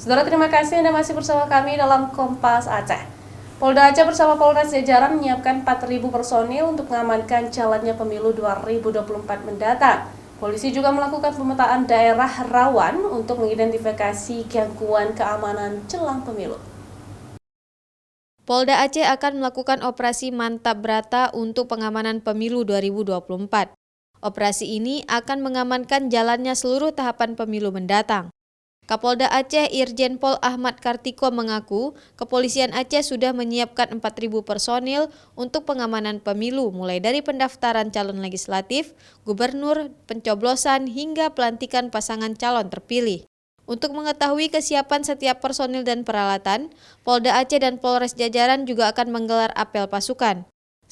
Saudara, terima kasih Anda masih bersama kami dalam Kompas Aceh. Polda Aceh bersama Polres jajaran menyiapkan 4.000 personil untuk mengamankan jalannya pemilu 2024 mendatang. Polisi juga melakukan pemetaan daerah rawan untuk mengidentifikasi gangguan keamanan jelang pemilu. Polda Aceh akan melakukan operasi Mantap Brata untuk pengamanan pemilu 2024. Operasi ini akan mengamankan jalannya seluruh tahapan pemilu mendatang. Kapolda Aceh Irjen Pol Ahmad Kartiko mengaku, Kepolisian Aceh sudah menyiapkan 4.000 personil untuk pengamanan pemilu mulai dari pendaftaran calon legislatif, gubernur, pencoblosan hingga pelantikan pasangan calon terpilih. Untuk mengetahui kesiapan setiap personil dan peralatan, Polda Aceh dan Polres jajaran juga akan menggelar apel pasukan.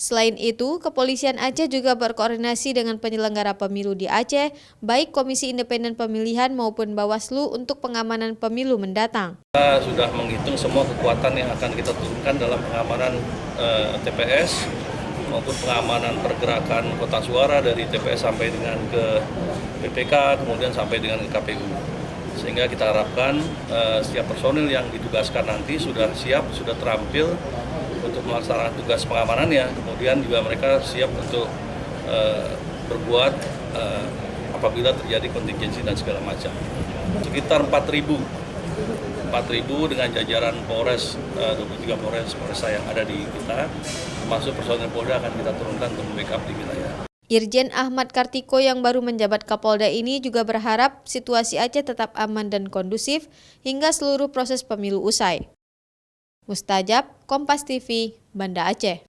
Selain itu, Kepolisian Aceh juga berkoordinasi dengan penyelenggara pemilu di Aceh, baik Komisi Independen Pemilihan maupun Bawaslu untuk pengamanan pemilu mendatang. Kita sudah menghitung semua kekuatan yang akan kita turunkan dalam pengamanan TPS maupun pengamanan pergerakan kotak suara dari TPS sampai dengan ke PPK, kemudian sampai dengan ke KPU. Sehingga kita harapkan setiap personil yang ditugaskan nanti sudah siap, sudah terampil untuk melaksanakan tugas pengamanannya, kemudian juga mereka siap untuk berbuat apabila terjadi kontingensi dan segala macam. Sekitar 4.000 dengan jajaran Polres, 23 Polres yang ada di kita, termasuk personil Polda akan kita turunkan untuk backup di wilayah. Irjen Ahmad Kartiko yang baru menjabat Kapolda ini juga berharap situasi Aceh tetap aman dan kondusif hingga seluruh proses pemilu usai. Mustajab, Kompas TV, Banda Aceh.